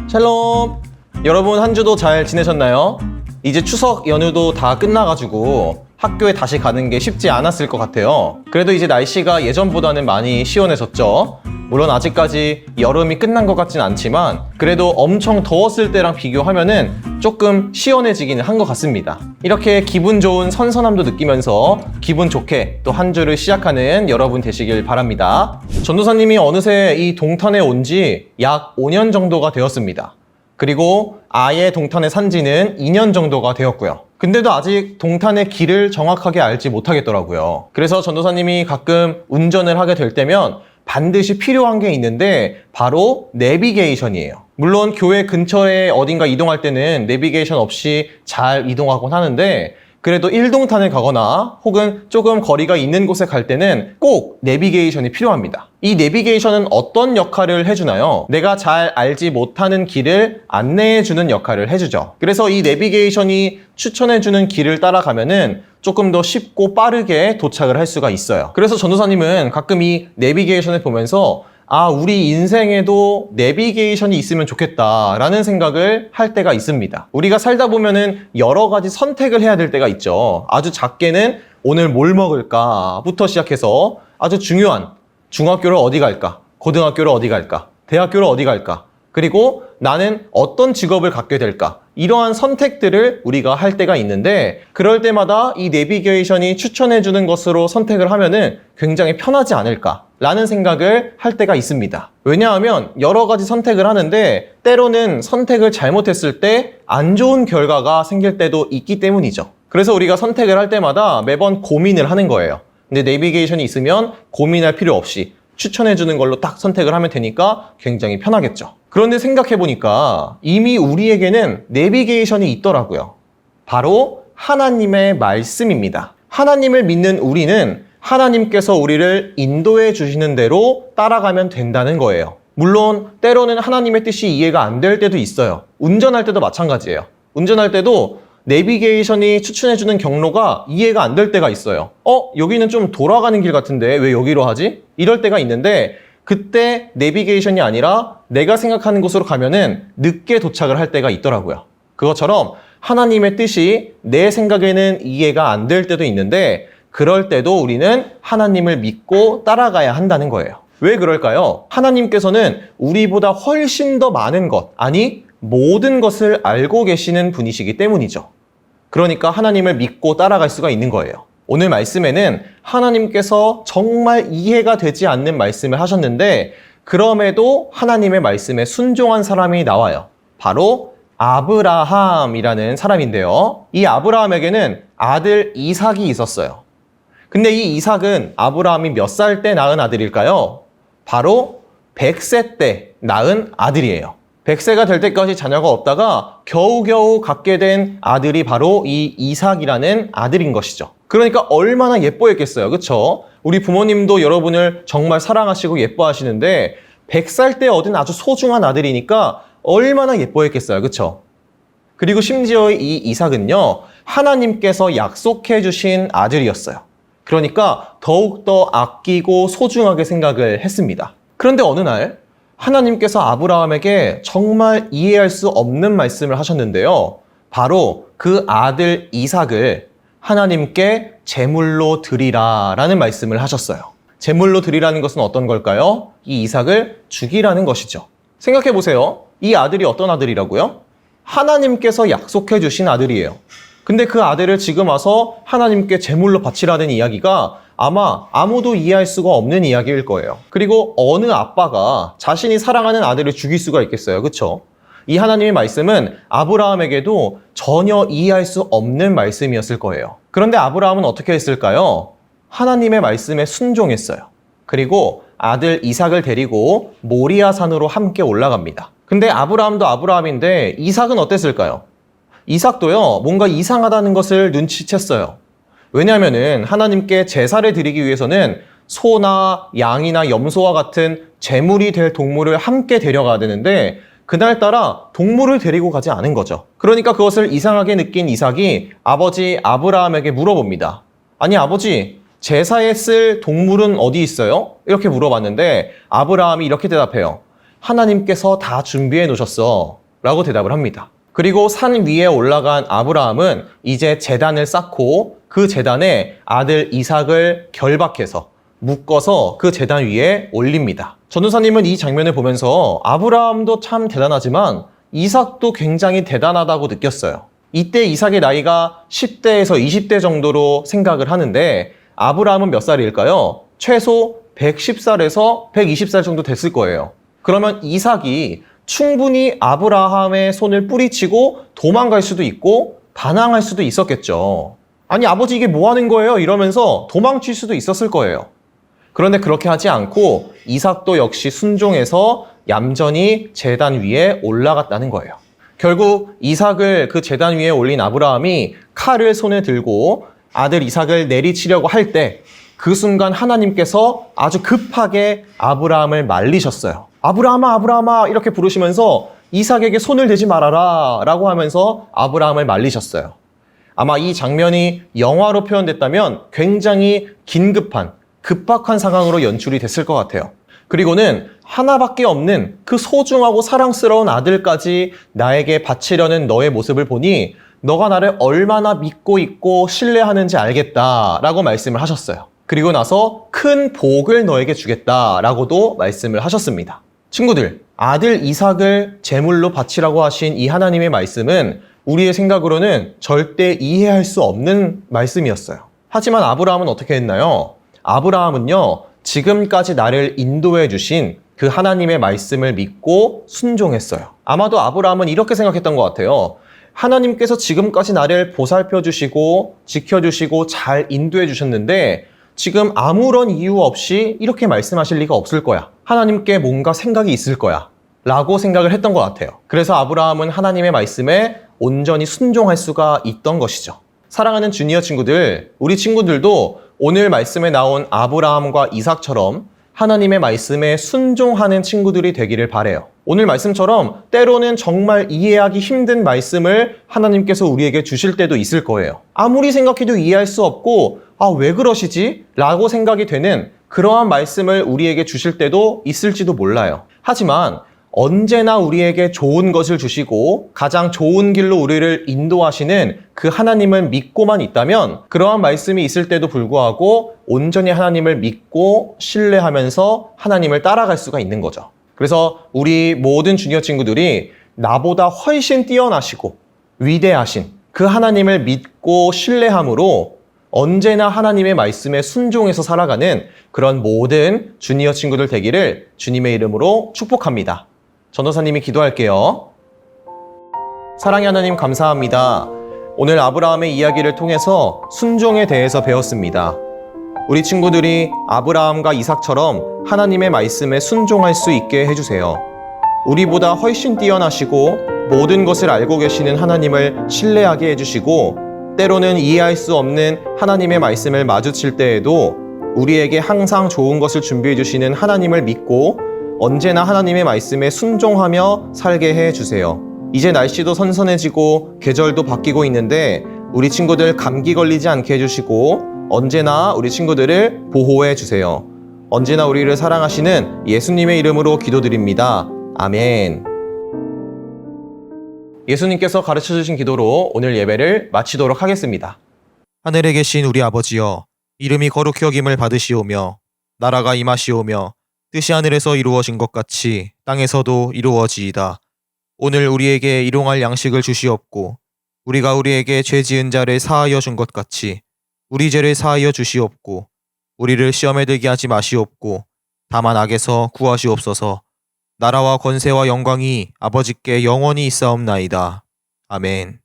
샬롬! 여러분 한 주도 잘 지내셨나요? 이제 추석 연휴도 다 끝나가지고 학교에 다시 가는 게 쉽지 않았을 것 같아요. 그래도 이제 날씨가 예전보다는 많이 시원해졌죠. 물론 아직까지 여름이 끝난 것 같진 않지만 그래도 엄청 더웠을 때랑 비교하면은 조금 시원해지기는 한 것 같습니다. 이렇게 기분 좋은 선선함도 느끼면서 기분 좋게 또 한 주를 시작하는 여러분 되시길 바랍니다. 전도사님이 어느새 이 동탄에 온 지 약 5년 정도가 되었습니다. 그리고 아예 동탄에 산 지는 2년 정도가 되었고요. 근데도 아직 동탄의 길을 정확하게 알지 못하겠더라고요. 그래서 전도사님이 가끔 운전을 하게 될 때면 반드시 필요한 게 있는데 바로 내비게이션이에요. 물론 교회 근처에 어딘가 이동할 때는 내비게이션 없이 잘 이동하곤 하는데 그래도 1동탄을 가거나 혹은 조금 거리가 있는 곳에 갈 때는 꼭 내비게이션이 필요합니다. 이 내비게이션은 어떤 역할을 해주나요? 내가 잘 알지 못하는 길을 안내해주는 역할을 해주죠. 그래서 이 내비게이션이 추천해주는 길을 따라가면은 조금 더 쉽고 빠르게 도착을 할 수가 있어요. 그래서 전도사님은 가끔 이 내비게이션을 보면서 우리 인생에도 내비게이션이 있으면 좋겠다라는 생각을 할 때가 있습니다. 우리가 살다 보면은 여러 가지 선택을 해야 될 때가 있죠. 아주 작게는 오늘 뭘 먹을까부터 시작해서 아주 중요한 중학교를 어디 갈까, 고등학교를 어디 갈까, 대학교를 어디 갈까, 그리고 나는 어떤 직업을 갖게 될까, 이러한 선택들을 우리가 할 때가 있는데 그럴 때마다 이 내비게이션이 추천해주는 것으로 선택을 하면은 굉장히 편하지 않을까 라는 생각을 할 때가 있습니다. 왜냐하면 여러 가지 선택을 하는데 때로는 선택을 잘못했을 때 안 좋은 결과가 생길 때도 있기 때문이죠. 그래서 우리가 선택을 할 때마다 매번 고민을 하는 거예요. 근데 내비게이션이 있으면 고민할 필요 없이 추천해주는 걸로 딱 선택을 하면 되니까 굉장히 편하겠죠. 그런데 생각해보니까 이미 우리에게는 내비게이션이 있더라고요. 바로 하나님의 말씀입니다. 하나님을 믿는 우리는 하나님께서 우리를 인도해 주시는 대로 따라가면 된다는 거예요. 물론 때로는 하나님의 뜻이 이해가 안 될 때도 있어요. 운전할 때도 마찬가지예요. 운전할 때도 내비게이션이 추천해주는 경로가 이해가 안 될 때가 있어요. 여기는 좀 돌아가는 길 같은데 왜 여기로 하지? 이럴 때가 있는데 그때 내비게이션이 아니라 내가 생각하는 곳으로 가면은 늦게 도착을 할 때가 있더라고요. 그것처럼 하나님의 뜻이 내 생각에는 이해가 안 될 때도 있는데 그럴 때도 우리는 하나님을 믿고 따라가야 한다는 거예요. 왜 그럴까요? 하나님께서는 우리보다 훨씬 더 많은 것, 아니 모든 것을 알고 계시는 분이시기 때문이죠. 그러니까 하나님을 믿고 따라갈 수가 있는 거예요. 오늘 말씀에는 하나님께서 정말 이해가 되지 않는 말씀을 하셨는데 그럼에도 하나님의 말씀에 순종한 사람이 나와요. 바로 아브라함이라는 사람인데요. 이 아브라함에게는 아들 이삭이 있었어요. 근데 이 이삭은 아브라함이 몇 살 때 낳은 아들일까요? 바로 100세 때 낳은 아들이에요. 100세가 될 때까지 자녀가 없다가 겨우겨우 갖게 된 아들이 바로 이 이삭이라는 아들인 것이죠. 그러니까 얼마나 예뻐했겠어요. 그쵸? 우리 부모님도 여러분을 정말 사랑하시고 예뻐하시는데 100살 때 얻은 아주 소중한 아들이니까 얼마나 예뻐했겠어요. 그쵸? 그리고 심지어 이 이삭은요, 하나님께서 약속해 주신 아들이었어요. 그러니까 더욱더 아끼고 소중하게 생각을 했습니다. 그런데 어느 날 하나님께서 아브라함에게 정말 이해할 수 없는 말씀을 하셨는데요. 바로 그 아들 이삭을 하나님께 제물로 드리라 라는 말씀을 하셨어요. 제물로 드리라는 것은 어떤 걸까요? 이 이삭을 죽이라는 것이죠. 생각해 보세요. 이 아들이 어떤 아들이라고요? 하나님께서 약속해 주신 아들이에요. 근데 그 아들을 지금 와서 하나님께 제물로 바치라는 이야기가 아마 아무도 이해할 수가 없는 이야기일 거예요. 그리고 어느 아빠가 자신이 사랑하는 아들을 죽일 수가 있겠어요. 그쵸? 이 하나님의 말씀은 아브라함에게도 전혀 이해할 수 없는 말씀이었을 거예요. 그런데 아브라함은 어떻게 했을까요? 하나님의 말씀에 순종했어요. 그리고 아들 이삭을 데리고 모리아 산으로 함께 올라갑니다. 근데 아브라함도 아브라함인데 이삭은 어땠을까요? 이삭도요, 뭔가 이상하다는 것을 눈치챘어요. 왜냐하면은 하나님께 제사를 드리기 위해서는 소나 양이나 염소와 같은 제물이 될 동물을 함께 데려가야 되는데 그날따라 동물을 데리고 가지 않은 거죠. 그러니까 그것을 이상하게 느낀 이삭이 아버지 아브라함에게 물어봅니다. 아니 아버지, 제사에 쓸 동물은 어디 있어요? 이렇게 물어봤는데 아브라함이 이렇게 대답해요. 하나님께서 다 준비해 놓으셨어 라고 대답을 합니다. 그리고 산 위에 올라간 아브라함은 이제 제단을 쌓고 그 제단에 아들 이삭을 결박해서 묶어서 그 제단 위에 올립니다. 전도사님은 이 장면을 보면서 아브라함도 참 대단하지만 이삭도 굉장히 대단하다고 느꼈어요. 이때 이삭의 나이가 10대에서 20대 정도로 생각을 하는데 아브라함은 몇 살일까요? 최소 110살에서 120살 정도 됐을 거예요. 그러면 이삭이 충분히 아브라함의 손을 뿌리치고 도망갈 수도 있고 반항할 수도 있었겠죠. 아니 아버지 이게 뭐 하는 거예요? 이러면서 도망칠 수도 있었을 거예요. 그런데 그렇게 하지 않고 이삭도 역시 순종해서 얌전히 제단 위에 올라갔다는 거예요. 결국 이삭을 그 제단 위에 올린 아브라함이 칼을 손에 들고 아들 이삭을 내리치려고 할 때 그 순간 하나님께서 아주 급하게 아브라함을 말리셨어요. 아브라함아 아브라함아 이렇게 부르시면서 이삭에게 손을 대지 말아라 라고 하면서 아브라함을 말리셨어요. 아마 이 장면이 영화로 표현됐다면 굉장히 긴급한 급박한 상황으로 연출이 됐을 것 같아요. 그리고는 하나밖에 없는 그 소중하고 사랑스러운 아들까지 나에게 바치려는 너의 모습을 보니 너가 나를 얼마나 믿고 있고 신뢰하는지 알겠다 라고 말씀을 하셨어요. 그리고 나서 큰 복을 너에게 주겠다 라고도 말씀을 하셨습니다. 친구들, 아들 이삭을 제물로 바치라고 하신 이 하나님의 말씀은 우리의 생각으로는 절대 이해할 수 없는 말씀이었어요. 하지만 아브라함은 어떻게 했나요? 아브라함은요, 지금까지 나를 인도해 주신 그 하나님의 말씀을 믿고 순종했어요. 아마도 아브라함은 이렇게 생각했던 것 같아요. 하나님께서 지금까지 나를 보살펴 주시고 지켜주시고 잘 인도해 주셨는데 지금 아무런 이유 없이 이렇게 말씀하실 리가 없을 거야. 하나님께 뭔가 생각이 있을 거야. 라고 생각을 했던 것 같아요. 그래서 아브라함은 하나님의 말씀에 온전히 순종할 수가 있던 것이죠. 사랑하는 주니어 친구들, 우리 친구들도 오늘 말씀에 나온 아브라함과 이삭처럼 하나님의 말씀에 순종하는 친구들이 되기를 바라요. 오늘 말씀처럼 때로는 정말 이해하기 힘든 말씀을 하나님께서 우리에게 주실 때도 있을 거예요. 아무리 생각해도 이해할 수 없고 왜 그러시지? 라고 생각이 되는 그러한 말씀을 우리에게 주실 때도 있을지도 몰라요. 하지만 언제나 우리에게 좋은 것을 주시고 가장 좋은 길로 우리를 인도하시는 그 하나님을 믿고만 있다면 그러한 말씀이 있을 때도 불구하고 온전히 하나님을 믿고 신뢰하면서 하나님을 따라갈 수가 있는 거죠. 그래서 우리 모든 주니어 친구들이 나보다 훨씬 뛰어나시고 위대하신 그 하나님을 믿고 신뢰함으로 언제나 하나님의 말씀에 순종해서 살아가는 그런 모든 주니어 친구들 되기를 주님의 이름으로 축복합니다. 전도사님이 기도할게요. 사랑의 하나님 감사합니다. 오늘 아브라함의 이야기를 통해서 순종에 대해서 배웠습니다. 우리 친구들이 아브라함과 이삭처럼 하나님의 말씀에 순종할 수 있게 해주세요. 우리보다 훨씬 뛰어나시고 모든 것을 알고 계시는 하나님을 신뢰하게 해주시고 때로는 이해할 수 없는 하나님의 말씀을 마주칠 때에도 우리에게 항상 좋은 것을 준비해 주시는 하나님을 믿고 언제나 하나님의 말씀에 순종하며 살게 해주세요. 이제 날씨도 선선해지고 계절도 바뀌고 있는데 우리 친구들 감기 걸리지 않게 해주시고 언제나 우리 친구들을 보호해 주세요. 언제나 우리를 사랑하시는 예수님의 이름으로 기도드립니다. 아멘. 예수님께서 가르쳐 주신 기도로 오늘 예배를 마치도록 하겠습니다. 하늘에 계신 우리 아버지여, 이름이 거룩히 여김을 받으시오며 나라가 임하시오며 뜻이 하늘에서 이루어진 것 같이 땅에서도 이루어지이다. 오늘 우리에게 일용할 양식을 주시옵고 우리가 우리에게 죄 지은 자를 사하여 준 것 같이 우리 죄를 사하여 주시옵고 우리를 시험에 들게 하지 마시옵고 다만 악에서 구하시옵소서. 나라와 권세와 영광이 아버지께 영원히 있사옵나이다. 아멘.